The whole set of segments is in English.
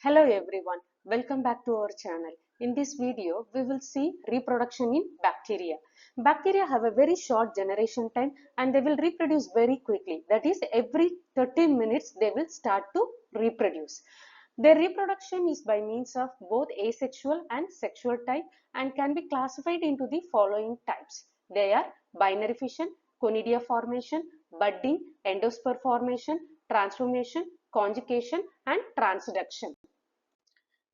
Hello everyone, welcome back to our channel. In this video, we will see reproduction in bacteria. Bacteria have a very short generation time and they will reproduce very quickly. That is, every 13 minutes they will start to reproduce. Their reproduction is by means of both asexual and sexual type and can be classified into the following types. They are binary fission, Conidia formation, budding, endospore formation, transformation, conjugation and transduction.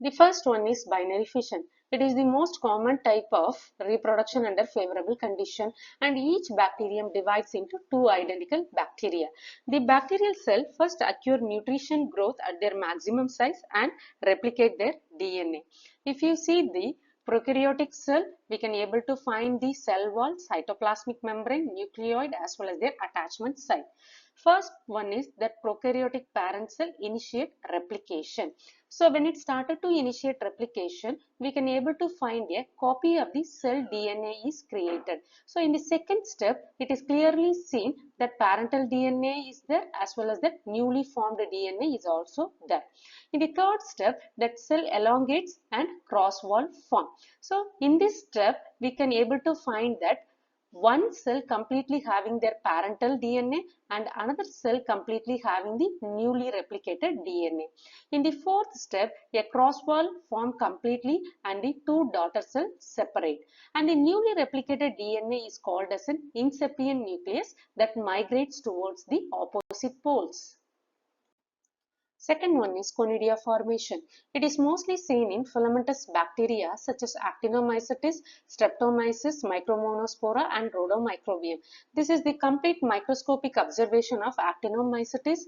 The first one is binary fission. It is the most common type of reproduction under favorable condition, and each bacterium divides into two identical bacteria. The bacterial cell first acquire nutrition growth at their maximum size and replicate their DNA. If you see the prokaryotic cell, we can able to find the cell wall, cytoplasmic membrane, nucleoid as well as their attachment site. First one is that prokaryotic parent cell initiate replication. So when it started to initiate replication, we can able to find a copy of the cell DNA is created. So in the second step, it is clearly seen that parental DNA is there as well as that newly formed DNA is also there. In the third step, that cell elongates and cross-wall form. So in this step, we can able to find that one cell completely having their parental DNA and another cell completely having the newly replicated DNA. In the fourth step, a cross-wall form completely and the two daughter cells separate. And the newly replicated DNA is called as an incipient nucleus that migrates towards the opposite poles. Second one is Conidia formation. It is mostly seen in filamentous bacteria such as Actinomycetes, Streptomyces, Micromonospora and Rhodomicrobium. This is the complete microscopic observation of Actinomycetes.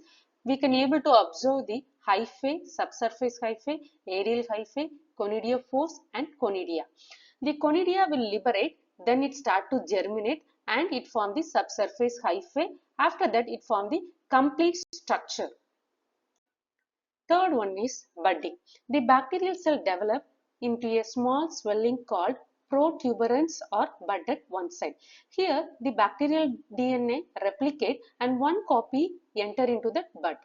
We can able to observe the hyphae, subsurface hyphae, aerial hyphae, conidiophores and conidia. The conidia will liberate, then it start to germinate and it form the subsurface hyphae. After that it form the complete structure. Third one is budding. The bacterial cell develop into a small swelling called protuberance or bud at one side. Here the bacterial DNA replicate and one copy enter into the bud.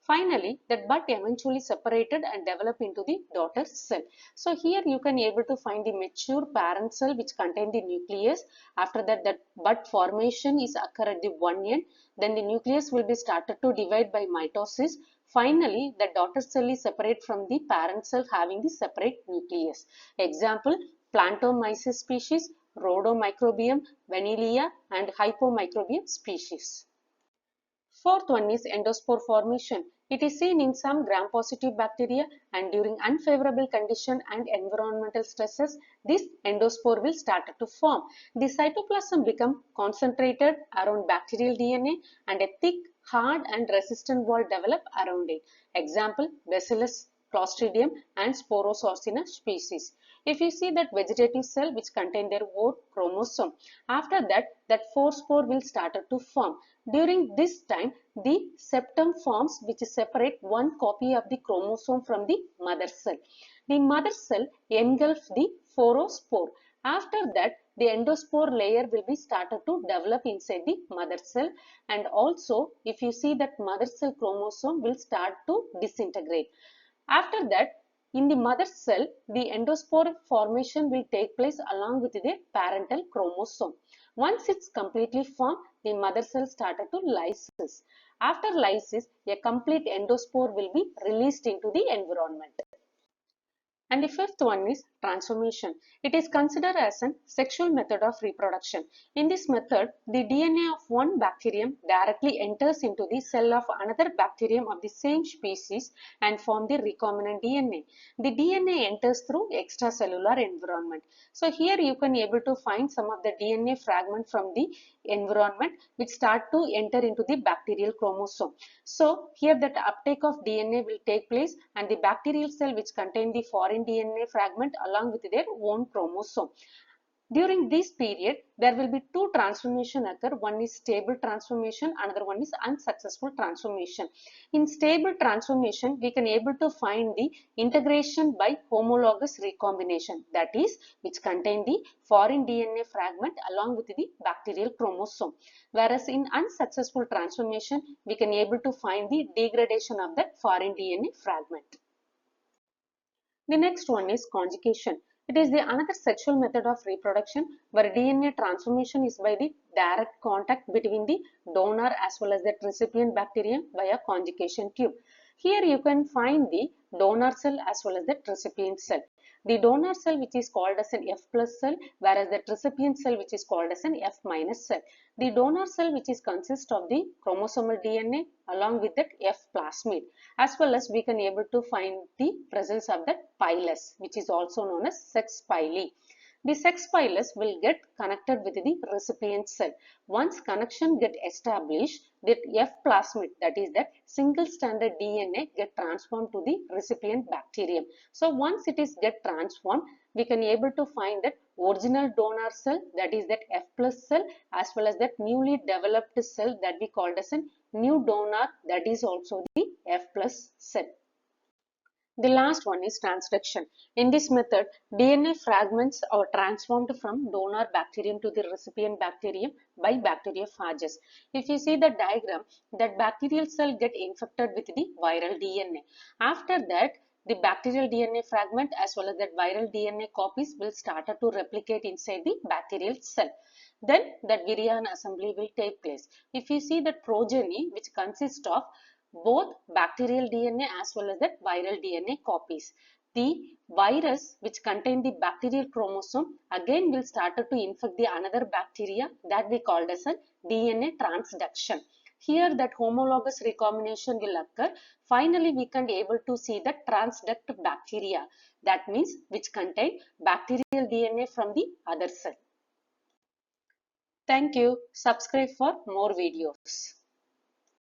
Finally, that bud eventually separated and develop into the daughter cell. So here you can able to find the mature parent cell which contain the nucleus. After that, that bud formation is occur at the one end. Then the nucleus will be started to divide by mitosis. Finally, the daughter cell is separate from the parent cell having the separate nucleus. Example, Plantomyces species, Rhodomicrobium, Vanillea and Hypomicrobium species. Fourth one is endospore formation. It is seen in some gram-positive bacteria and during unfavorable condition and environmental stresses, this endospore will start to form. The cytoplasm become concentrated around bacterial DNA and a thick, hard and resistant wall develop around it. Example, Bacillus, Clostridium and Sporosorcina species. If you see that vegetative cell which contain their own chromosome, after that four spore will start to form. During this time, the septum forms which separate one copy of the chromosome from the mother cell. The mother cell engulfs the phorospore. After that, the endospore layer will be started to develop inside the mother cell, and also if you see that mother cell chromosome will start to disintegrate. After that, in the mother cell, the endospore formation will take place along with the parental chromosome. Once it's completely formed, the mother cell started to lysis. After lysis, a complete endospore will be released into the environment. And the fifth one is transformation. It is considered as a sexual method of reproduction. In this method, the DNA of one bacterium directly enters into the cell of another bacterium of the same species and form the recombinant DNA. The DNA enters through extracellular environment. So here you can able to find some of the DNA fragment from the environment which start to enter into the bacterial chromosome. So here that uptake of DNA will take place and the bacterial cell which contain the foreign DNA fragment along with their own chromosome. During this period, there will be two transformation occur. One is stable transformation, another one is unsuccessful transformation. In stable transformation, we can able to find the integration by homologous recombination, that is, which contain the foreign DNA fragment along with the bacterial chromosome. Whereas in unsuccessful transformation, we can able to find the degradation of that foreign DNA fragment. The next one is conjugation. It is the another sexual method of reproduction where DNA transformation is by the direct contact between the donor as well as the recipient bacterium via conjugation tube. Here you can find the donor cell as well as the recipient cell. The donor cell which is called as an F plus cell, whereas the recipient cell which is called as an F minus cell. The donor cell which is consist of the chromosomal DNA along with that F plasmid, as well as we can able to find the presence of that pilus which is also known as sex pili. The sex pilus will get connected with the recipient cell. Once connection get established, that F plasmid, that is that single stranded DNA, get transformed to the recipient bacterium. So once it is get transformed, we can able to find that original donor cell, that is that F plus cell, as well as that newly developed cell that we called as a new donor, that is also the F plus cell. The last one is transduction. In this method, DNA fragments are transformed from donor bacterium to the recipient bacterium by bacteriophages. If you see the diagram, that bacterial cell get infected with the viral DNA. After that, the bacterial DNA fragment as well as that viral DNA copies will start to replicate inside the bacterial cell. Then that virion assembly will take place. If you see that progeny, which consists of both bacterial DNA as well as that viral DNA copies. The virus which contain the bacterial chromosome again will start to infect the another bacteria that we called as a DNA transduction. Here that homologous recombination will occur. Finally, we can able to see the transduct bacteria, that means which contain bacterial DNA from the other cell. Thank you. Subscribe for more videos.